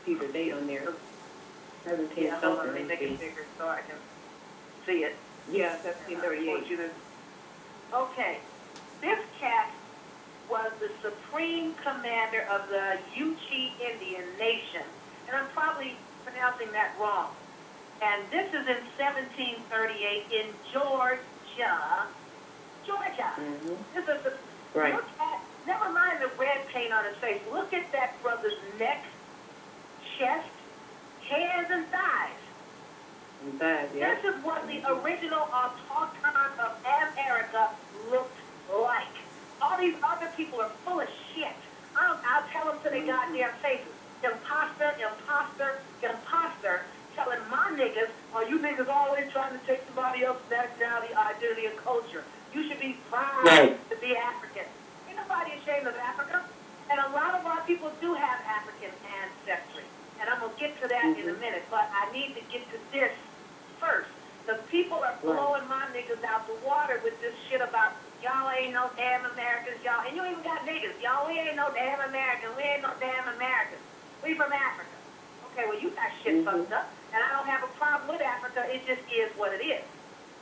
see the date on there. 17 Yeah, hold on, something. let me make it bigger so I can see it. Yeah, 1738. Okay, this cat was the supreme commander of the Yuchi Indian Nation, and I'm probably pronouncing that wrong. And this is in 1738 in Georgia. Mm-hmm. This is the, right. Look at, never mind the red paint on his face. Look at that brother's neck, chest, hands, and thighs. Yeah. This is what the original autochton of America looked like. All these other people are full of shit. I'll tell them to their goddamn faces. Imposter, imposter, imposter. Telling my niggas, oh, you niggas always trying to take somebody else's nationality, identity, and culture. You should be proud to be African. Ain't nobody ashamed of Africa. And a lot of our people do have African ancestry. And I'm going to get to that in a minute. But I need to get to this first. The people are blowing my niggas out the water with this shit about y'all ain't no damn Americans, y'all. And you even got niggas. Y'all, we ain't no damn Americans. We ain't no damn Americans. We from Africa. Okay, well, you got shit fucked up. And I don't have a problem with Africa. It just is what it is.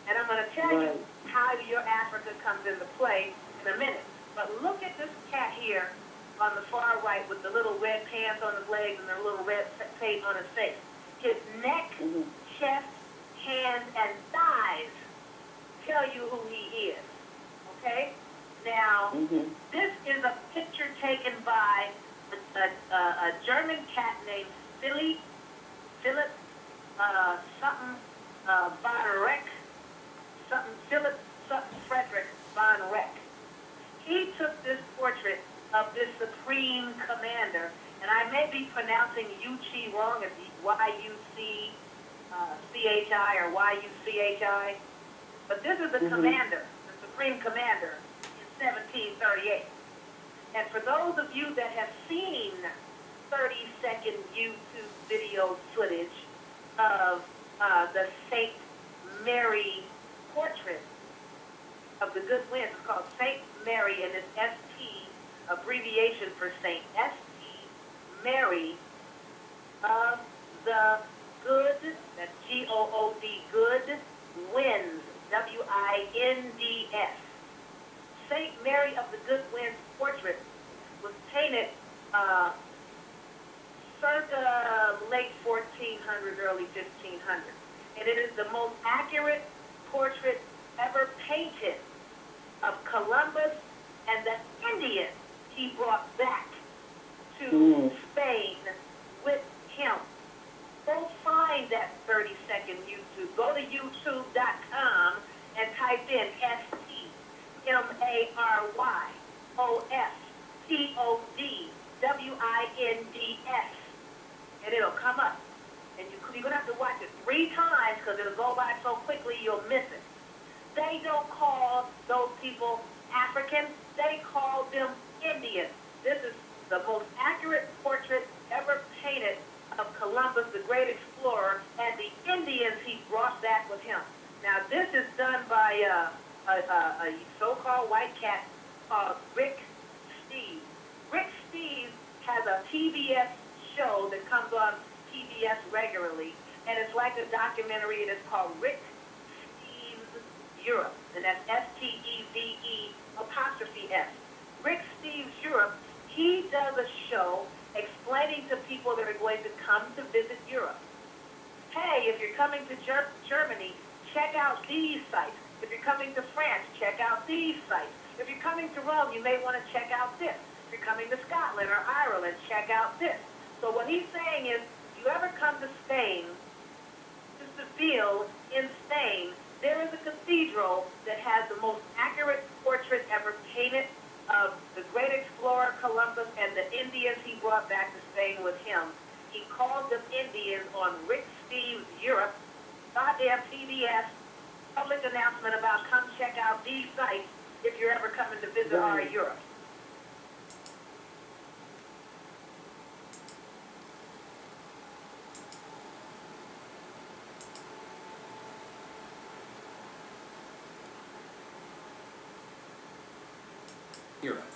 And I'm going to tell you how your Africa comes into play in a minute. But look at this cat here on the far right with the little red pants on his legs and the little red paint on his face. His neck, chest, hands, and thighs tell you who he is. Okay? Now, this is a picture taken by a German cat named Philip von Reck, Philip Frederick von Reck. He took this portrait of this supreme commander, and I may be pronouncing Yuchi wrong, it's Y-U-C C-H-I or Y-U-C-H-I, but this is the commander, the supreme commander in 1738. And for those of you that have seen 30-second YouTube video footage of the St. Mary portrait of the Good Winds, it's called St. Mary, and it's S-T, abbreviation for Saint, S-T, Mary of the Good, that's G-O-O-D, Good Winds, W-I-N-D-S. St. Mary of the Good Winds portrait was painted circa late 1400s, early 1500s. And it is the most accurate portrait ever painted of Columbus and the Indians he brought back to Spain with him. Go find that 30-second YouTube. Go to youtube.com and type in STMaryOstodwinds, and it'll come up. And you're going to have to watch it 3 times because it'll go by so quickly you'll miss it. They don't call those people African. They call them Indians. This is the most accurate portrait ever painted of Columbus, the great explorer, and the Indians he brought back with him. Now, this is done by a so-called white cat called Rick Steves. Rick Steves has a PBS show that comes on PBS regularly, and it's like a documentary, and it's called Rick Steves Europe, and that's S-T-E-V-E''S. Rick Steves Europe, he does a show explaining to people that are going to come to visit Europe. Hey, if you're coming to Germany, check out these sites. If you're coming to France, check out these sites. If you're coming to Rome, you may want to check out this. If you're coming to Scotland or Ireland, check out this. So what he's saying is, if you ever come to Spain, to Seville in Spain, there is a cathedral that has the most accurate portrait ever painted of the great explorer Columbus and the Indians he brought back to Spain with him. He called them Indians on Rick Steves Europe, goddamn PBS, public announcement about come check out these sites if you're ever coming to visit our Europe. Europe.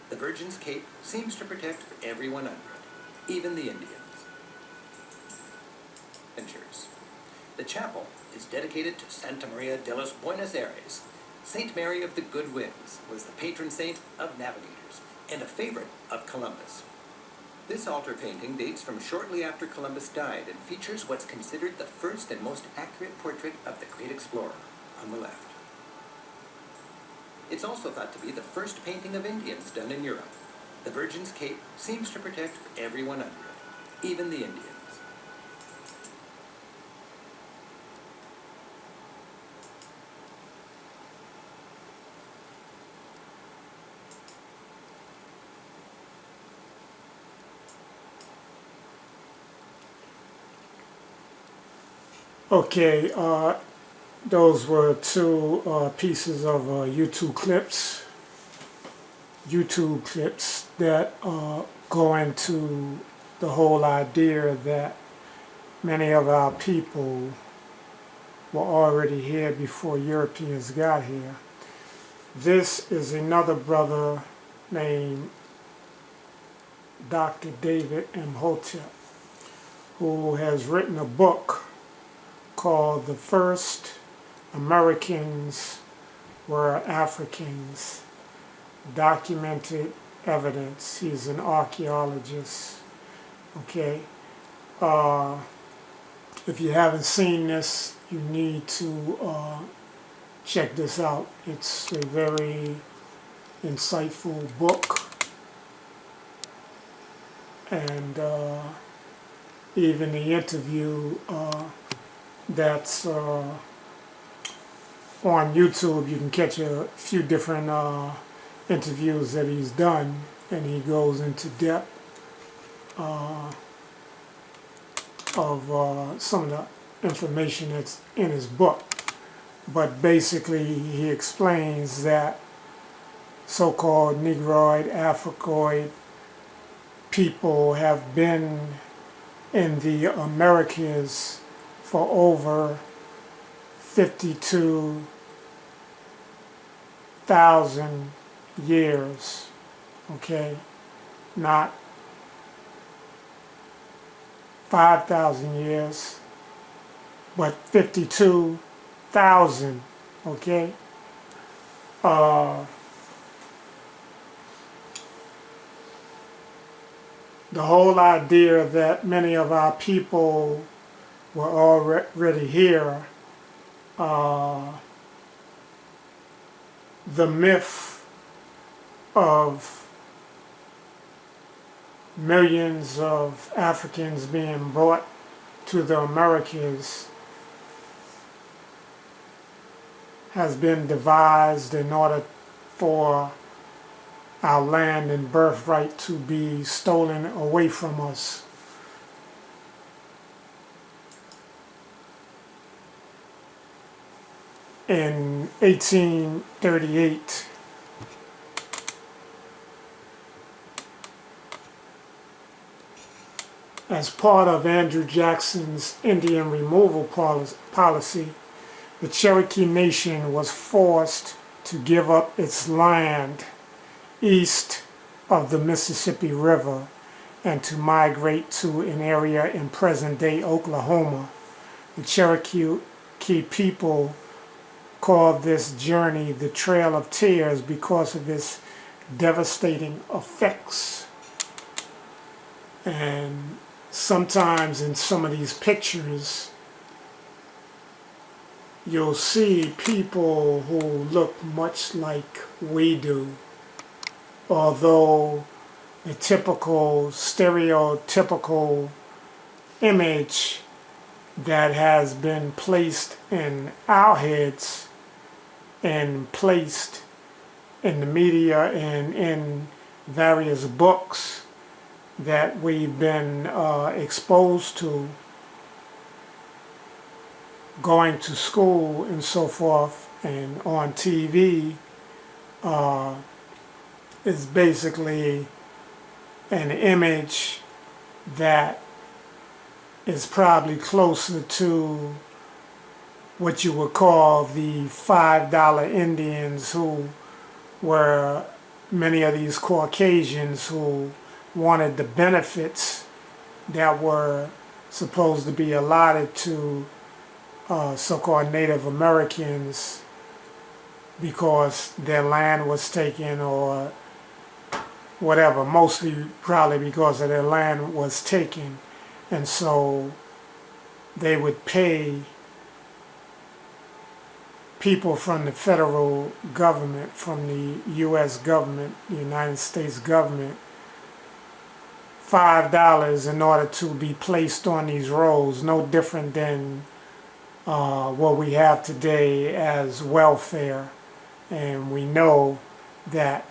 The Virgin's Cape seems to protect everyone under it, even the Indians. adventures. The chapel is dedicated to Santa Maria de los Buenos Aires. Saint Mary of the Good Winds was the patron saint of navigators and a favorite of Columbus. This altar painting dates from shortly after Columbus died and features what's considered the first and most accurate portrait of the great explorer on the left. It's also thought to be the first painting of Indians done in Europe. The Virgin's cape seems to protect everyone under it, even the Indians. Okay, those were two pieces of YouTube clips that go into the whole idea that many of our people were already here before Europeans got here. This is another brother named Dr. David Imhotep, who has written a book called The First Americans Were Africans, Documented Evidence. He's an archaeologist. Okay. If you haven't seen this, you need to check this out. It's a very insightful book. And even the interview that's on YouTube, you can catch a few different interviews that he's done, and he goes into depth of some of the information that's in his book. But basically he explains that so-called Negroid, Africoid people have been in the Americas for over 52,000 years, okay? Not 5,000 years, but 52,000, okay? The whole idea that many of our people were already here, the myth of millions of Africans being brought to the Americas has been devised in order for our land and birthright to be stolen away from us. In 1838, as part of Andrew Jackson's Indian removal policy, the Cherokee Nation was forced to give up its land east of the Mississippi River and to migrate to an area in present-day Oklahoma. The Cherokee people called this journey the Trail of Tears because of its devastating effects. And sometimes in some of these pictures, you'll see people who look much like we do, although the typical, stereotypical image that has been placed in our heads and placed in the media and in various books that we've been exposed to, going to school and so forth, and on TV, is basically an image that is probably closer to what you would call the $5 Indians, who were many of these Caucasians who wanted the benefits that were supposed to be allotted to so-called Native Americans because their land was taken or whatever, mostly probably because of their land was taken. And so they would pay people from the federal government, from the U.S. government, the United States government, $5 in order to be placed on these rolls, no different than what we have today as welfare. And we know that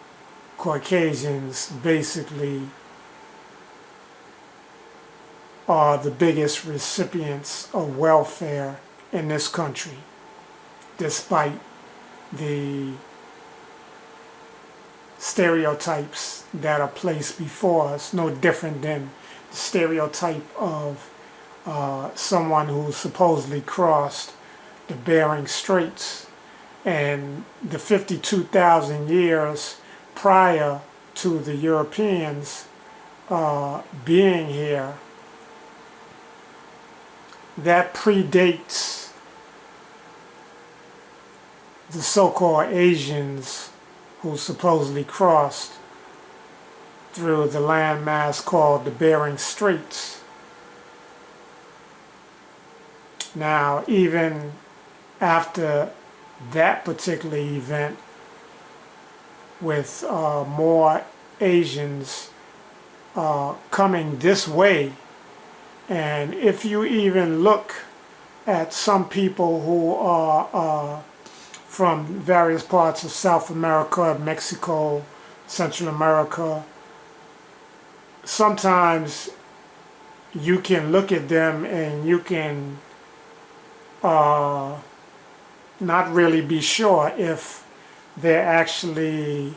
Caucasians basically are the biggest recipients of welfare in this country, despite the stereotypes that are placed before us, no different than the stereotype of someone who supposedly crossed the Bering Straits, and the 52,000 years prior to the Europeans being here. That predates the so-called Asians who supposedly crossed through the landmass called the Bering Straits. Now, even after that particular event, with more Asians coming this way, and if you even look at some people who are from various parts of South America, Mexico, Central America, sometimes you can look at them and you can not really be sure if they're actually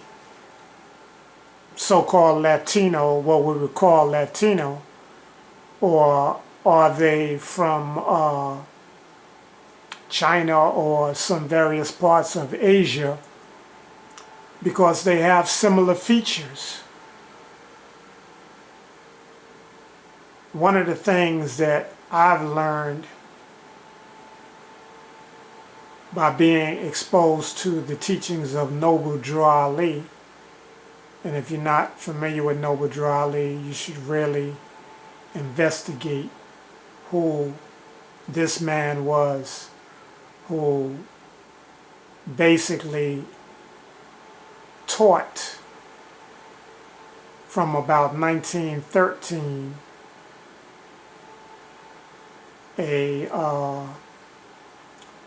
so-called Latino, what we would call Latino, or are they from China or some various parts of Asia, because they have similar features. One of the things that I've learned by being exposed to the teachings of Noble Drew Ali, and if you're not familiar with Noble Drew Ali, you should really investigate who this man was, who basically taught from about 1913 a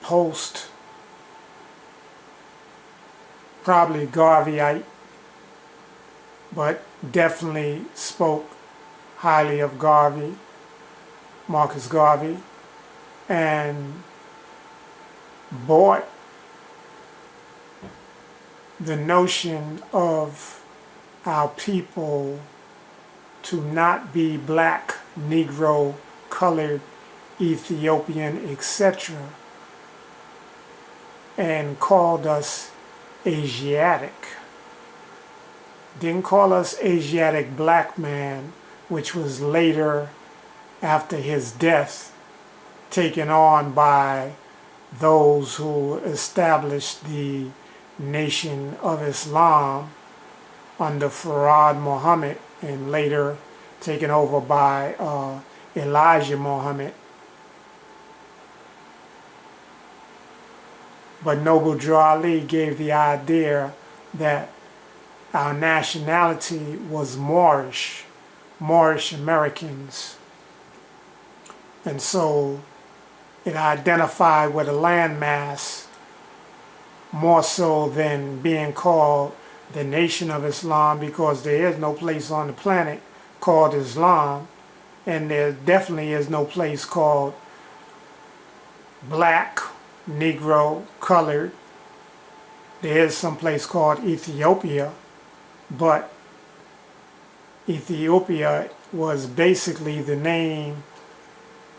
post, probably Garveyite, but definitely spoke highly of Garvey, Marcus Garvey, and bought the notion of our people to not be black, Negro, colored, Ethiopian, etc., and called us Asiatic. Didn't call us Asiatic black man, which was later, after his death, taken on by those who established the Nation of Islam under Farad Muhammad, and later taken over by Elijah Muhammad. But Noble Drew Ali gave the idea that our nationality was Moorish Americans. And so it identified with a landmass more so than being called the Nation of Islam, because there is no place on the planet called Islam, and there definitely is no place called black, Negro, colored. There is some place called Ethiopia, but Ethiopia was basically the name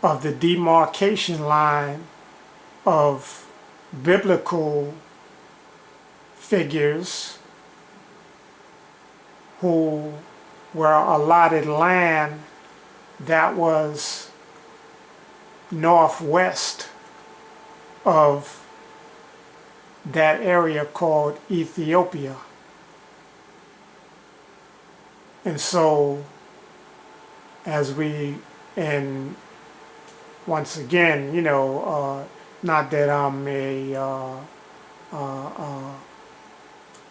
of the demarcation line of biblical figures who were allotted land that was northwest of that area called Ethiopia. And so, and once again, not that I'm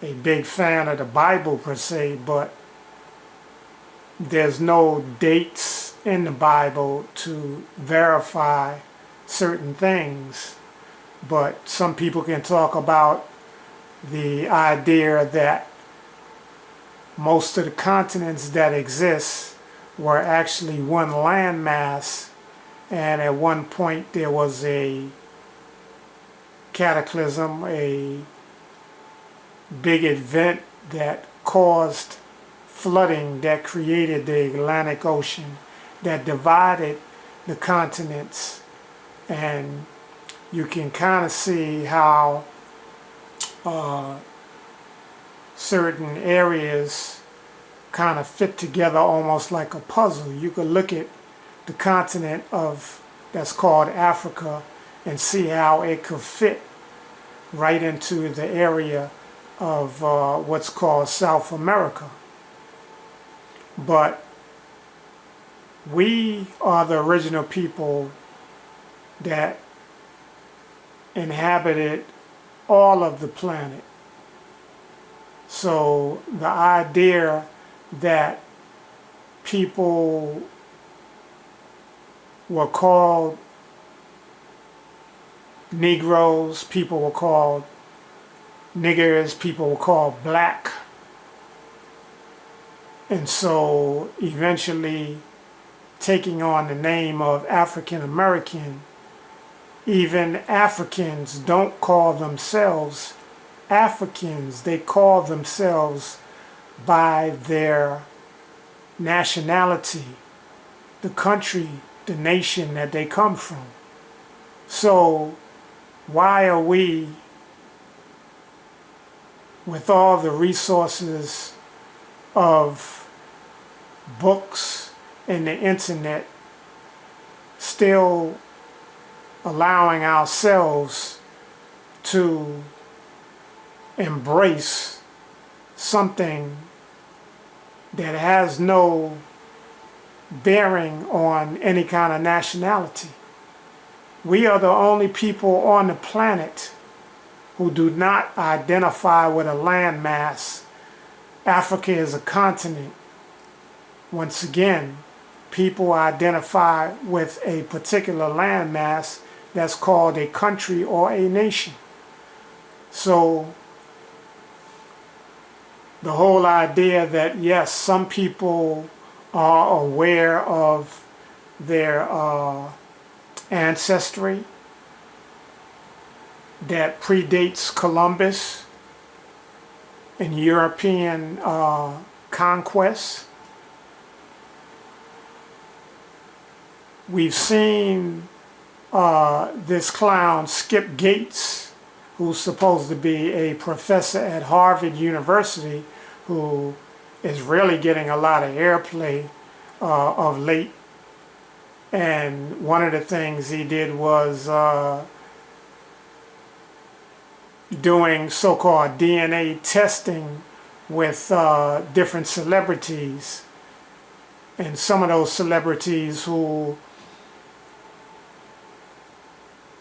a big fan of the Bible per se, but there's no dates in the Bible to verify certain things. But some people can talk about the idea that most of the continents that exist were actually one landmass, and at one point there was a cataclysm, a big event that caused flooding that created the Atlantic Ocean, that divided the continents. And you can kind of see how certain areas kind of fit together almost like a puzzle. You could look at the continent that's called Africa and see how it could fit right into the area of what's called South America. But we are the original people that inhabited all of the planet. So the idea that people were called Negroes, people were called niggers, people were called black, and so eventually taking on the name of African American. Even Africans don't call themselves Africans, they call themselves by their nationality, the country, the nation that they come from. So why are we, with all the resources of books and the internet, still allowing ourselves to embrace something that has no bearing on any kind of nationality? We are the only people on the planet who do not identify with a landmass. Africa is a continent. Once again, people identify with a particular landmass that's called a country or a nation. So the whole idea that, yes, some people are aware of their ancestry that predates Columbus and European conquest. We've seen this clown Skip Gates, who's supposed to be a professor at Harvard University, who is really getting a lot of airplay of late. And one of the things he did was doing so-called DNA testing with different celebrities. And some of those celebrities who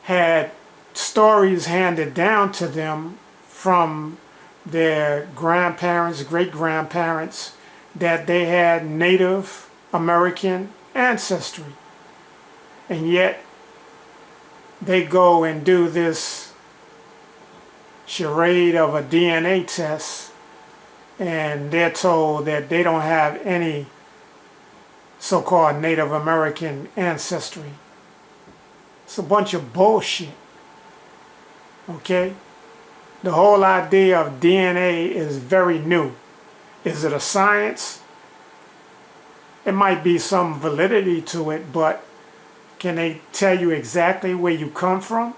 had stories handed down to them from their grandparents, great-grandparents, that they had Native American ancestry. And yet they go and do this charade of a DNA test, and they're told that they don't have any so-called Native American ancestry. It's a bunch of bullshit. Okay? The whole idea of DNA is very new. Is it a science? It might be some validity to it, but can they tell you exactly where you come from?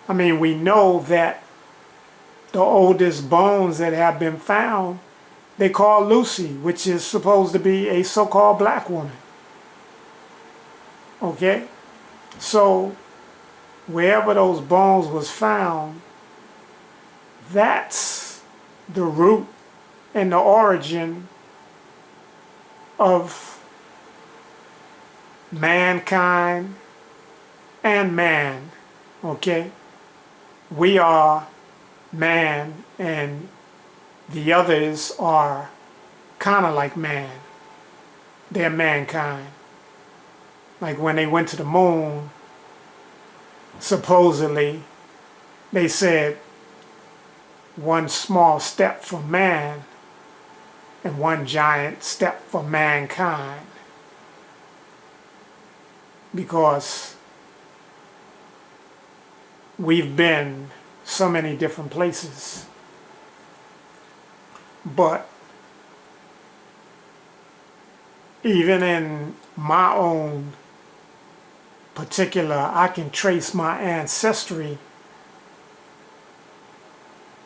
I mean, we know that the oldest bones that have been found, they call Lucy, which is supposed to be a so-called black woman. Okay? So, wherever those bones was found, that's the root and the origin of mankind and man. Okay? We are man and the others are kind of like man. They're mankind. Like when they went to the moon, supposedly they said one small step for man and one giant step for mankind, because we've been so many different places. But even in my own particular, I can trace my ancestry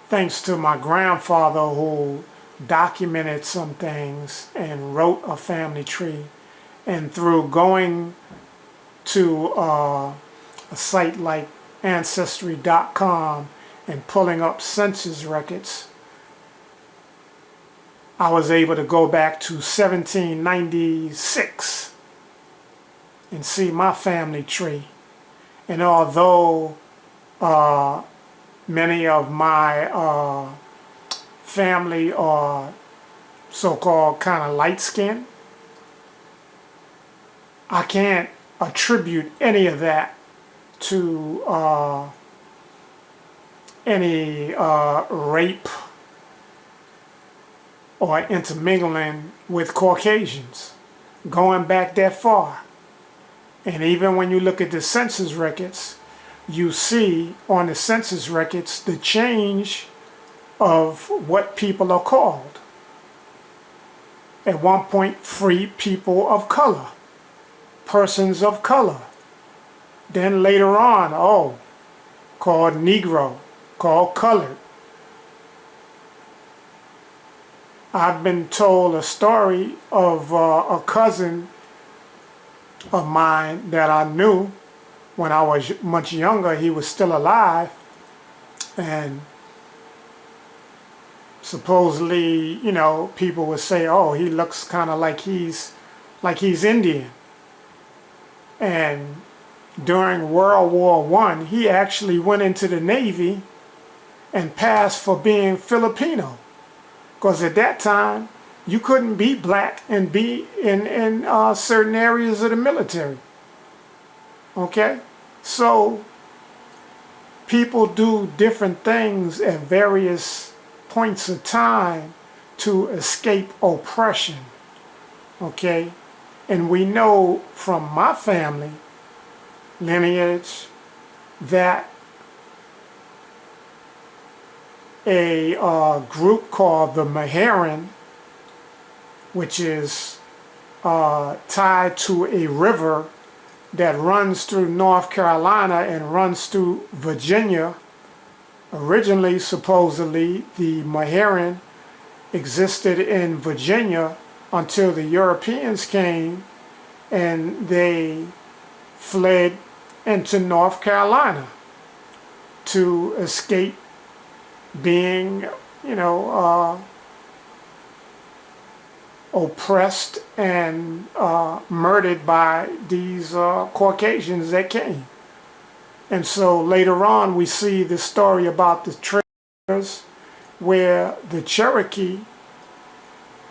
thanks to my grandfather, who documented some things and wrote a family tree. And through going to a site like Ancestry.com and pulling up census records, I was able to go back to 1796 and see my family tree. And although many of my family are so-called kind of light-skinned, I can't attribute any of that to any rape or intermingling with Caucasians, going back that far. And even when you look at the census records, you see on the census records the change of what people are called. At one point, free people of color, persons of color. Then later on, called Negro, called colored. I've been told a story of a cousin of mine that I knew when I was much younger. He was still alive, and supposedly, you know, people would say, oh, he looks kind of like he's Indian. And during World War I, he actually went into the Navy and passed for being Filipino. Because at that time, you couldn't be black and be in certain areas of the military. Okay? So, people do different things at various points of time to escape oppression. Okay? And we know from my family lineage that a group called the Meherrin, which is tied to a river that runs through North Carolina and runs through Virginia. Originally, supposedly, the Meherrin existed in Virginia until the Europeans came and they fled into North Carolina to escape being, you know, oppressed and murdered by these Caucasians that came. And so later on we see the story about the traders, where the Cherokee,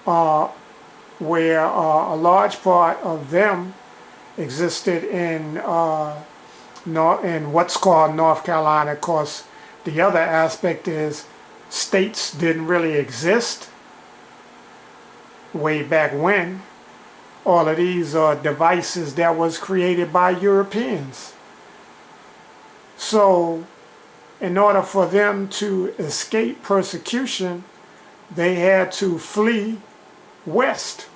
where a large part of them existed in what's called North Carolina. Of course, the other aspect is states didn't really exist way back when. All of these are devices that was created by Europeans. So in order for them to escape persecution, they had to flee west.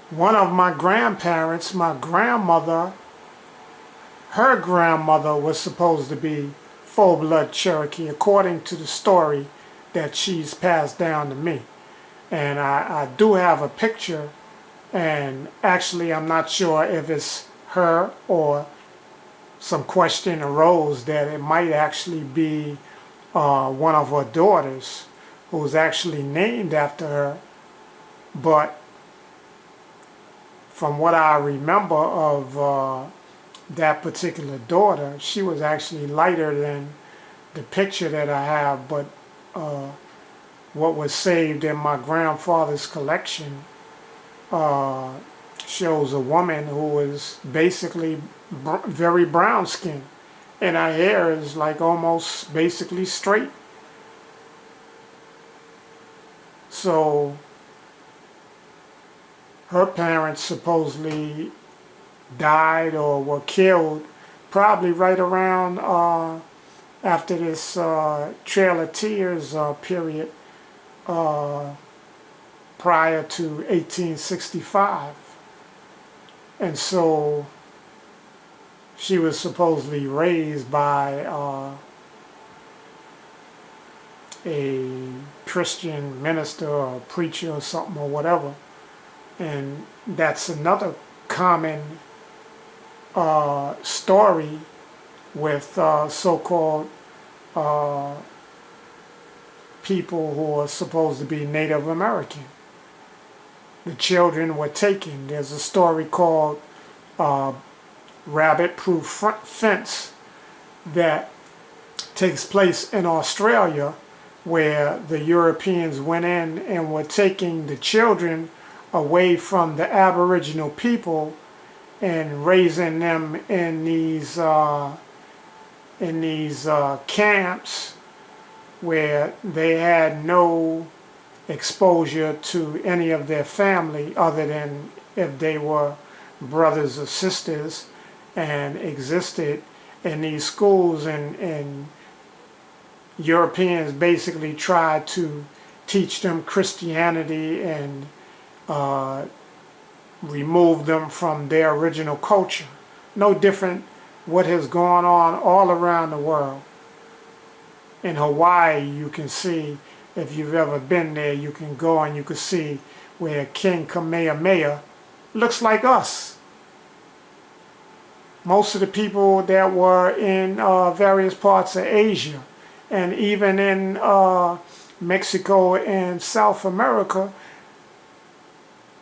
One of my grandparents, my grandmother, her grandmother was supposed to be full-blood Cherokee, according to the story that she's passed down to me. And I do have a picture And actually, I'm not sure if it's her or some question arose that it might actually be one of her daughters who's actually named after her. But from what I remember of that particular daughter, she was actually lighter than the picture that I have. But what was saved in my grandfather's collection shows a woman who is basically very brown skinned, and her hair is like almost basically straight. So her parents supposedly died or were killed probably right around after this Trail of Tears period prior to 1865. And so she was supposedly raised by a Christian minister or preacher or something or whatever. And that's another common story with so-called people who are supposed to be Native American. The children were taken. There's a story called Rabbit Proof Fence that takes place in Australia, where the Europeans went in and were taking the children away from the Aboriginal people and raising them in these camps where they had no exposure to any of their family other than if they were brothers or sisters, and existed in these schools, and Europeans basically tried to teach them Christianity and remove them from their original culture. No different what has gone on all around the world. In Hawaii, you can see, if you've ever been there, you can go and you can see where King Kamehameha looks like us. Most of the people that were in various parts of Asia and even in Mexico and South America,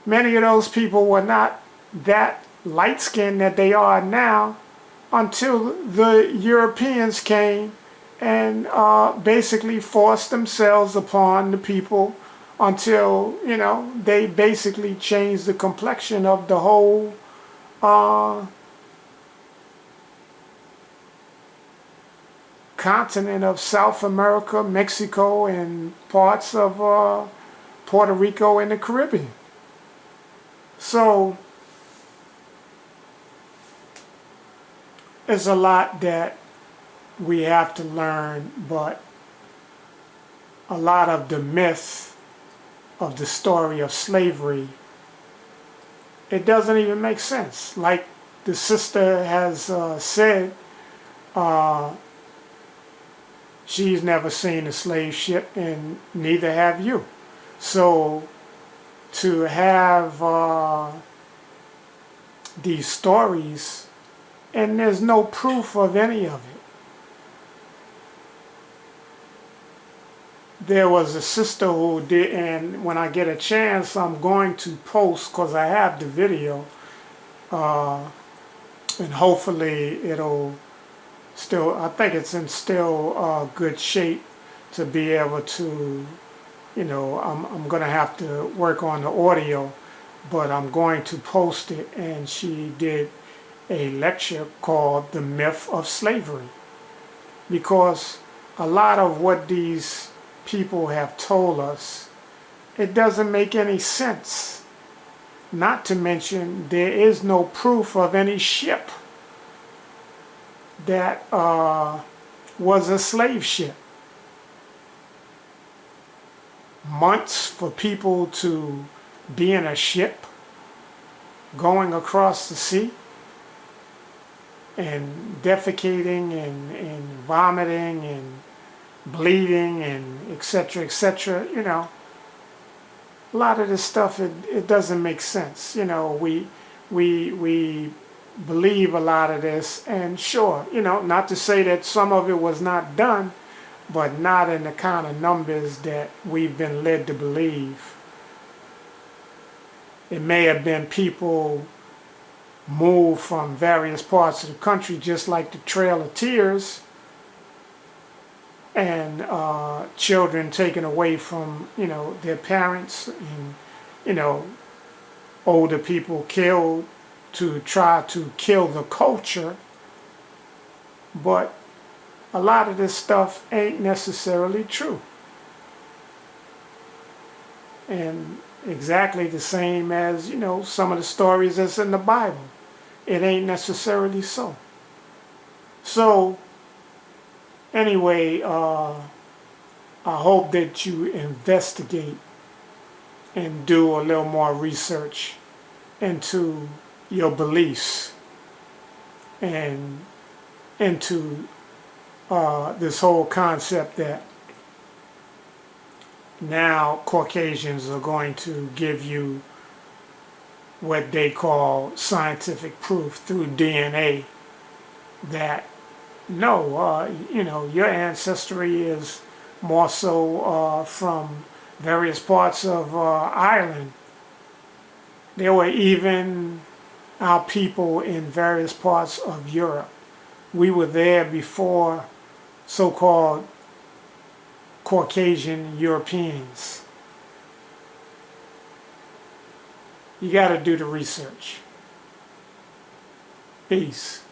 many of those people were not that light-skinned that they are now until the Europeans came and basically forced themselves upon the people until, you know, they basically changed the complexion of the whole continent of South America, Mexico, and parts of Puerto Rico and the Caribbean. So there's a lot that we have to learn, but a lot of the myth of the story of slavery, it doesn't even make sense. Like the sister has said, she's never seen a slave ship, and neither have you. So to have these stories, and there's no proof of any of it. There was a sister who did, and when I get a chance, I'm going to post, because I have the video, and hopefully it'll still, I think it's in still good shape to be able to, you know, I'm going to have to work on the audio, but I'm going to post it. And she did a lecture called The Myth of Slavery, because a lot of what these people have told us, it doesn't make any sense. Not to mention, there is no proof of any ship that was a slave ship. Months for people to be in a ship going across the sea and defecating and vomiting and bleeding and etc., etc., you know. a lot of this stuff, it doesn't make sense. You know, we believe a lot of this, and sure, you know, not to say that some of it was not done, but not in the kind of numbers that we've been led to believe. It may have been people moved from various parts of the country, just like the Trail of Tears, and children taken away from, you know, their parents, and, you know, older people killed to try to kill the culture. But a lot of this stuff ain't necessarily true. And exactly the same as, you know, some of the stories that's in the Bible. It ain't necessarily so. So, anyway, I hope that you investigate and do a little more research into your beliefs and into this whole concept that now Caucasians are going to give you what they call scientific proof through DNA that no, you know, your ancestry is more so from various parts of Ireland. There were even our people in various parts of Europe. We were there before so-called Caucasian Europeans. You got to do the research. Peace.